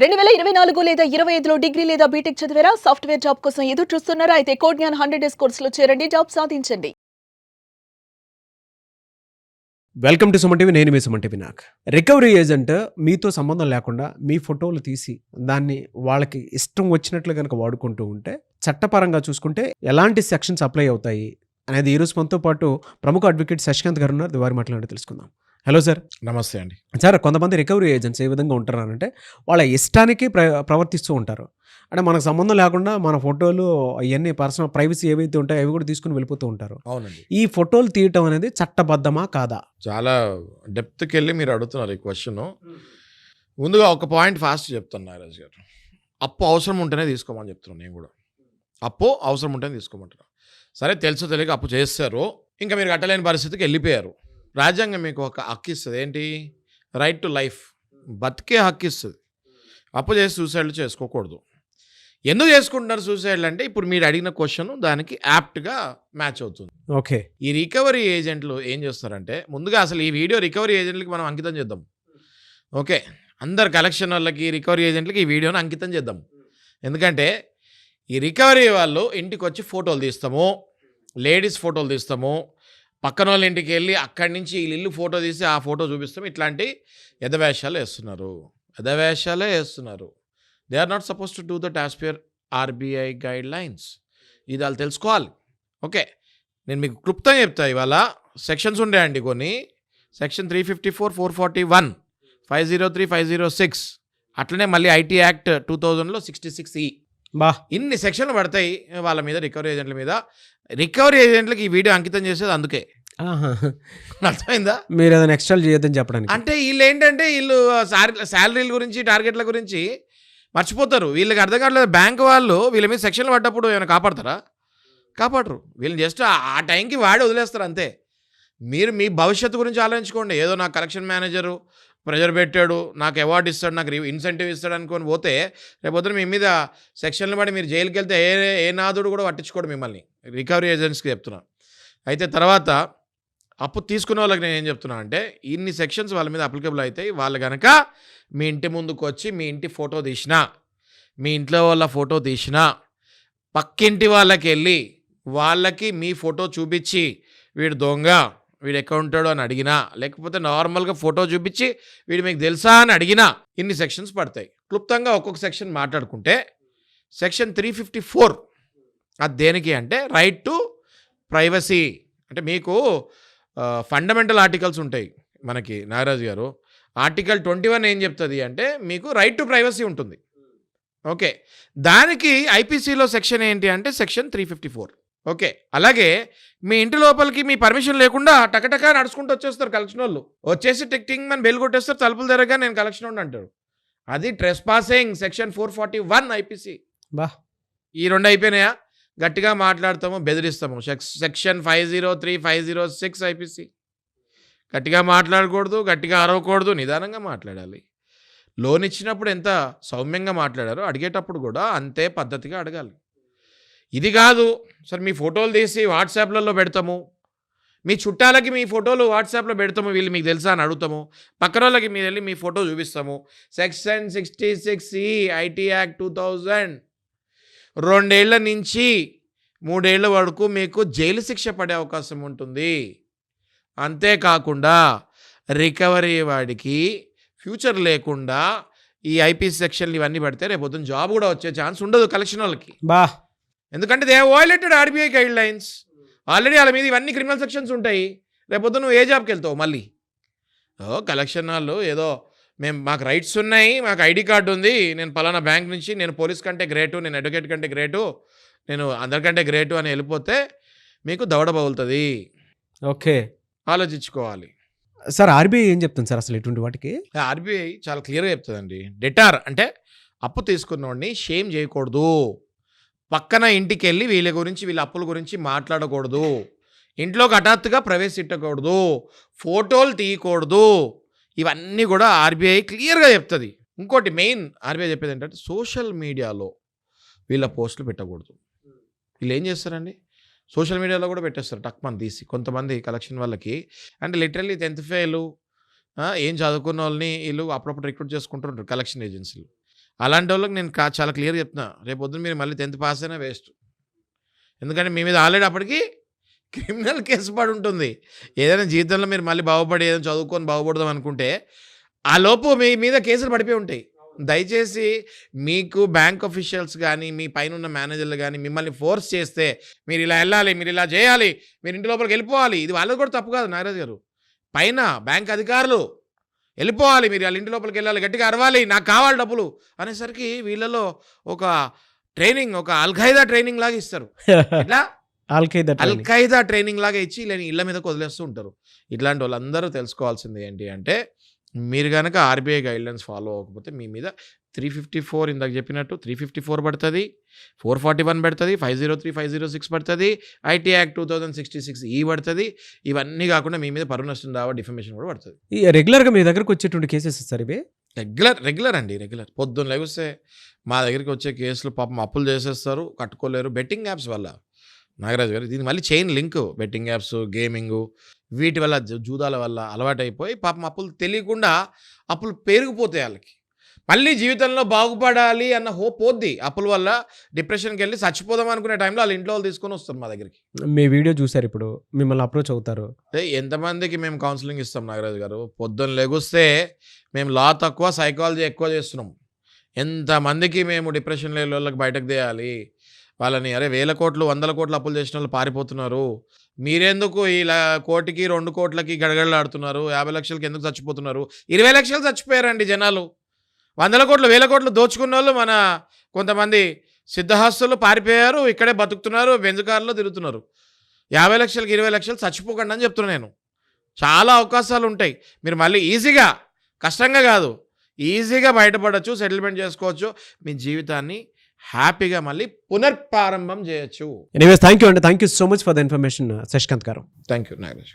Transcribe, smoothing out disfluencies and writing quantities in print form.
2024 లేదా 25లో డిగ్రీ లేదా బీటెక్ చదివారా? సాఫ్ట్‌వేర్ జాబ్ కోసం ఎదురు చూస్తున్నారా? అయితే కోడ్ జ్ఞాన్ 100 డేస్ కోర్సులో చేరండి. జాబ్ సాధించండి. Welcome to Suman TV. నేను మీ సుమన్ టీవీ. నాకు రికవరీ ఏజెంట్ మీతో సంబంధం లేకుండా మీ ఫోటోలు తీసి దాన్ని వాళ్ళకి ఇష్టం వచ్చినట్లు కనుక వాడుకుంటూ ఉంటే చట్టపరంగా చూసుకుంటే ఎలాంటి సెక్షన్స్ అప్లై అవుతాయి అనేది ఈరోజు మనతో పాటు ప్రముఖ అడ్వకేట్ శశికాంత్ గారు ఉన్నారు. వారి మాట్లాడి తెలుసుకుందాం. Hello sir. నమస్తే అండి. సార్, కొంతమంది రికవరీ ఏజెంట్స్ ఏ విధంగా ఉంటారనంటే వాళ్ళ ఇష్టానికి ప్రవర్తిస్తూ ఉంటారు. అంటే మనకు సంబంధం లేకుండా మన ఫోటోలు అవన్నీ పర్సనల్ ప్రైవసీ ఏవైతే ఉంటాయో అవి కూడా తీసుకుని వెళ్ళిపోతూ ఉంటారు. అవునండి. ఈ ఫోటోలు తీయటం అనేది చట్టబద్ధమా కాదా? చాలా డెప్త్కి వెళ్ళి మీరు అడుగుతున్నారు ఈ క్వశ్చన్. ముందుగా ఒక పాయింట్ ఫాస్ట్ చెప్తాను నాగరాజ్ గారు. అప్పు అవసరం ఉంటేనే తీసుకోమని చెప్తున్నాను. నేను కూడా అప్పు అవసరం ఉంటేనే తీసుకోమంటున్నాను. సరే, తెలుసో తెలియక అప్పు చేస్తారు, ఇంకా మీరు కట్టలేని పరిస్థితికి వెళ్ళిపోయారు. రాజ్యాంగం మీకు ఒక హక్కు ఇస్తుంది. ఏంటి? రైట్ టు లైఫ్, బతికే హక్కు ఇస్తుంది. అప్పు చేసి సూసైడ్లు చేసుకోకూడదు. ఎందుకు చేసుకుంటున్నారు సూసైడ్లు అంటే ఇప్పుడు మీరు అడిగిన క్వశ్చన్ దానికి యాప్ట్గా మ్యాచ్ అవుతుంది. ఓకే. ఈ రికవరీ ఏజెంట్లు ఏం చేస్తారంటే, ముందుగా అసలు ఈ వీడియో రికవరీ ఏజెంట్లకి మనం అంకితం చేద్దాం. ఓకే, అందరు కలెక్షన్ వాళ్ళకి రికవరీ ఏజెంట్లకి ఈ వీడియోని అంకితం చేద్దాం. ఎందుకంటే ఈ రికవరీ వాళ్ళు ఇంటికి వచ్చి ఫోటోలు తీస్తాము, లేడీస్ ఫోటోలు తీస్తాము, పక్కన వాళ్ళ ఇంటికి వెళ్ళి అక్కడి నుంచి వీళ్ళ ఇల్లు ఫోటో తీసి ఆ ఫోటో చూపిస్తాం. ఇట్లాంటి ఎదవేషాలు వేస్తున్నారు. They are not suppose to do that as per RBI guidelines. ఇది వాళ్ళు తెలుసుకోవాలి. ఓకే, నేను మీకు క్లుప్తంగా చెప్తా. ఇవాళ సెక్షన్స్ ఉండేయండి కొన్ని. సెక్షన్ 354, 441, 503, 506, అట్లనే మళ్ళీ ఐటీ యాక్ట్ 2000లో 66E. ఇన్ని సెక్షన్లు పడతాయి వాళ్ళ మీద, రికవరీ ఏజెంట్ల మీద. రికవరీ ఏజెంట్లకి ఈ వీడియో అంకితం చేసేది అందుకే. అర్థమైందా? మీరు ఏదైనా ఎక్స్ట్రా చేయొద్దని చెప్పడానికి. అంటే వీళ్ళు ఏంటంటే వీళ్ళు శాలరీల గురించి, టార్గెట్ల గురించి మర్చిపోతారు. వీళ్ళకి అర్థం కావట్లేదు. బ్యాంక్ వాళ్ళు వీళ్ళ మీద సెక్షన్లు పడ్డప్పుడు ఏమైనా కాపాడతారా? కాపాడరు. వీళ్ళని జస్ట్ ఆ టైంకి వాడి వదిలేస్తారు అంతే. మీరు మీ భవిష్యత్తు గురించి ఆలోచించుకోండి. ఏదో నాకు కలెక్షన్ మేనేజరు ప్రెజర్ పెట్టాడు, నాకు అవార్డు ఇస్తాడు, నాకు ఇన్సెంటివ్ ఇస్తాడు అనుకొని పోతే రేపొద్దున మీ మీద సెక్షన్లు పడి మీరు జైలుకి వెళ్తే ఏ నాదుడు కూడా పట్టించుకోడు మిమ్మల్ని. రికవరీ ఏజెంట్స్కి చెప్తున్నా. అయితే తర్వాత అప్పు తీసుకున్న వాళ్ళకి నేను ఏం చెప్తున్నా అంటే, ఇన్ని సెక్షన్స్ వాళ్ళ మీద అప్లికబుల్ అవుతాయి. వాళ్ళు కనుక మీ ఇంటి ముందుకు వచ్చి మీ ఇంటి ఫోటో తీసినా, మీ ఇంట్లో వాళ్ళ ఫోటో తీసినా, పక్కింటి వాళ్ళకి వెళ్ళి వాళ్ళకి మీ ఫోటో చూపించి వీడు దొంగ, వీడు ఎక్కడ ఉంటాడో అని అడిగినా, లేకపోతే నార్మల్గా ఫోటో చూపించి వీడు మీకు తెలుసా అని అడిగినా ఇన్ని సెక్షన్స్ పడతాయి. క్లుప్తంగా ఒక్కొక్క సెక్షన్ మాట్లాడుకుంటే, సెక్షన్ 354 అది దేనికి అంటే రైట్ టు ప్రైవసీ. అంటే మీకు ఫండమెంటల్ ఆర్టికల్స్ ఉంటాయి మనకి నాగరాజు గారు. ఆర్టికల్ 21 ఏం చెప్తుంది అంటే మీకు రైట్ టు ప్రైవసీ ఉంటుంది. ఓకే, దానికి ఐపీసీలో సెక్షన్ ఏంటి అంటే సెక్షన్ 354. ఓకే, అలాగే మీ ఇంటి లోపలికి మీ పర్మిషన్ లేకుండా టకటకా నడుచుకుంటూ వచ్చేస్తారు కలెక్షన్ వాళ్ళు. వచ్చేసి టిక్ అని బెల్ కొట్టేస్తారు, తలుపులు తెరగా నేను కలెక్షన్ ఉండి అంటాడు. అది ట్రెస్ పాసింగ్, సెక్షన్ 441 ఐపీసీ. ఈ రెండు అయిపోయినాయా? గట్టిగా మాట్లాడతాము, బెదిరిస్తాము. Section 503, 506 IPC. గట్టిగా మాట్లాడకూడదు, గట్టిగా అరవకూడదు, నిదానంగా మాట్లాడాలి. లోన్ ఇచ్చినప్పుడు ఎంత సౌమ్యంగా మాట్లాడారో అడిగేటప్పుడు కూడా అంతే పద్ధతిగా అడగాలి. ఇది కాదు సార్, మీ ఫోటోలు తీసి వాట్సాప్లలో పెడతాము, మీ చుట్టాలకి మీ ఫోటోలు వాట్సాప్లో పెడతాము, వీళ్ళు మీకు తెలుసా అని అడుగుతాము, పక్కన వాళ్ళకి మీరు వెళ్ళి మీ ఫోటో చూపిస్తాము. సెక్షన్ 66E ఐటీ యాక్ట్ 2000 2 ఏళ్ల నుంచి 3 ఏళ్ల వరకు మీకు జైలు శిక్ష పడే అవకాశం ఉంటుంది. అంతేకాకుండా రికవరీ వాడికి ఫ్యూచర్ లేకుండా ఈ ఐపీసీ సెక్షన్లు ఇవన్నీ పడితే రేపు పొద్దున్న జాబ్ కూడా వచ్చే ఛాన్స్ ఉండదు కలెక్షన్ వాళ్ళకి. ఎందుకంటే they have violated RBI guide lines. Already వాళ్ళ మీద ఇవన్నీ క్రిమినల్ సెక్షన్స్ ఉంటాయి. రేపొద్దు నువ్వు ఏ జాబ్కి వెళ్తావు మళ్ళీ? కలెక్షన్ వాళ్ళు ఏదో మాకు రైట్స్ ఉన్నాయి, మాకు ఐడి కార్డు ఉంది, నేను పలానా బ్యాంక్ నుంచి, నేను పోలీస్ కంటే గ్రేటు, నేను అడ్వకేట్ కంటే గ్రేటు, నేను అందరికంటే గ్రేటు అని వెళ్ళిపోతే మీకు దవడ పగులుతుంది. ఓకే, ఆలోచించుకోవాలి. సార్, ఆర్బీఐ ఏం చెప్తుంది సార్ అసలు ఇటువంటి వాటికి? ఆర్బీఐ చాలా క్లియర్గా చెప్తుందండి. డెటార్ అంటే అప్పు తీసుకున్నవాడిని షేమ్ చేయకూడదు, పక్కన ఇంటికి వెళ్ళి వీళ్ళ గురించి, వీళ్ళ అప్పుల గురించి మాట్లాడకూడదు, ఇంట్లోకి హఠాత్తుగా ప్రవేశించకూడదు, ఫోటోలు తీయకూడదు. ఇవన్నీ కూడా ఆర్బీఐ క్లియర్గా చెప్తుంది. ఇంకోటి మెయిన్ ఆర్బీఐ చెప్పేది ఏంటంటే సోషల్ మీడియాలో వీళ్ళ పోస్టులు పెట్టకూడదు. వీళ్ళు ఏం చేస్తారండి, సోషల్ మీడియాలో కూడా పెట్టేస్తారు టక్మని తీసి. కొంతమంది కలెక్షన్ వాళ్ళకి అంటే లిటరల్లీ 10th ఫెయిల్ ఏం చదువుకున్న వాళ్ళని వీళ్ళు అప్పుడప్పుడు రిక్రూట్ చేసుకుంటుంటారు కలెక్షన్ ఏజెన్సీలు. అలాంటి వాళ్ళకి నేను చాలా క్లియర్ చెప్తున్నా, రేపు పొద్దున్న మీరు మళ్ళీ 10th పాస్ అయినా వేస్ట్. ఎందుకంటే మీ మీద ఆల్రెడీ అప్పటికి క్రిమినల్ కేసు పడి ఉంటుంది. ఏదైనా జీవితంలో మీరు మళ్ళీ బాగుపడి ఏదైనా చదువుకొని బాగుపడదాం అనుకుంటే ఆ లోపు మీ మీద కేసులు పడిపోయి ఉంటాయి. దయచేసి మీకు బ్యాంక్ అఫీషియల్స్ కానీ మీ పైన ఉన్న మేనేజర్లు కానీ మిమ్మల్ని ఫోర్స్ చేస్తే మీరు ఇలా వెళ్ళాలి, మీరు ఇలా చేయాలి, మీరు ఇంటి లోపలికి వెళ్ళిపోవాలి, ఇది వాళ్ళది కూడా తప్పు కాదు నాగరాజు గారు. పైన బ్యాంక్ అధికారులు వెళ్ళిపోవాలి, మీరు వాళ్ళ ఇంటి లోపలికి వెళ్ళాలి, గట్టిగా అరవాలి, నాకు కావాలి డబ్బులు అనేసరికి వీళ్ళలో ఒక ట్రైనింగ్, ఒక అల్ఖైదా ట్రైనింగ్ లాగా ఇస్తారు. ఇట్లా అల్ఖైదా ట్రైనింగ్ లాగా ఇచ్చి లేని ఇళ్ళ మీదకి వదిలేస్తూ ఉంటారు. ఇట్లాంటి వాళ్ళందరూ తెలుసుకోవాల్సింది ఏంటి అంటే, మీరు కనుక ఆర్బీఐ గైడ్లైన్స్ ఫాలో అవ్వకపోతే మీ మీద 354 ఇందాక చెప్పినట్టు 354 పడుతుంది, 441 పడుతుంది, 503, 506 పడుతుంది, ఐటీ యాక్ట్ 2066 పడుతుంది. ఇవన్నీ కాకుండా మీ మీద పరువు నష్టం దావా డిఫమేషన్ కూడా పడుతుంది. రెగ్యులర్గా మీ దగ్గరకు వచ్చేటువంటి కేసెస్ సార్ ఇవి? రెగ్యులర్ అండి, రెగ్యులర్. పొద్దున్న లేవస్తే మా దగ్గరికి వచ్చే కేసులు పాపం అప్పులు చేసేస్తారు, కట్టుకోలేరు బెట్టింగ్ యాప్స్ వల్ల. నాగరాజు గారు, దీని మళ్ళీ chain link, betting apps, gaming, వీటి వల్ల జూదాల వల్ల అలవాటైపోయి పాపం అప్పులు తెలియకుండా అప్పులు పెరిగిపోతాయి వాళ్ళకి. మళ్ళీ జీవితంలో బాగుపడాలి అన్న హోప్ పోద్ది. అప్పుల వల్ల డిప్రెషన్కి వెళ్ళి చచ్చిపోదాం అనుకునే టైంలో వాళ్ళ ఇంట్లో వాళ్ళు తీసుకొని వస్తారు మా దగ్గరికి. మీ వీడియో చూసారు, ఇప్పుడు మిమ్మల్ని అప్రోచ్ అవుతారు. ఎంతమందికి మేము కౌన్సిలింగ్ ఇస్తాం నాగరాజు గారు. పొద్దున్న లెగుస్తే మేము లా తక్కువ సైకాలజీ ఎక్కువ చేస్తున్నాం. ఎంతమందికి మేము డిప్రెషన్ లేని వాళ్ళకి బయటకు తీయాలి, వాళ్ళని అరే 1000 కోట్లు 100 కోట్లు అప్పులు చేసిన వాళ్ళు పారిపోతున్నారు, మీరెందుకు ఇలా 1 కోటికి 2 కోట్లకి గడగడలాడుతున్నారు, 50 లక్షలకి ఎందుకు చచ్చిపోతున్నారు, 20 లక్షలు చచ్చిపోయారండి జనాలు. 100 కోట్లు 1000 కోట్లు దోచుకున్న వాళ్ళు మన కొంతమంది సిద్ధహస్తులు పారిపోయారు, ఇక్కడే బతుకుతున్నారు, బెంజుకారులో తిరుగుతున్నారు. 50 లక్షలకి 20 లక్షలు చచ్చిపోకండి అని చెప్తున్నా నేను. చాలా అవకాశాలు ఉంటాయి, మీరు మళ్ళీ ఈజీగా, కష్టంగా కాదు, ఈజీగా బయటపడవచ్చు, సెటిల్మెంట్ చేసుకోవచ్చు, మీ జీవితాన్ని హ్యాపీగా మళ్ళీ పునర్ప్రారంభం చేయొచ్చు. ఎనీవేస్ థ్యాంక్ యూ అండి, thank you so much for the information Shashikanth garu. Thank you Nagaraj.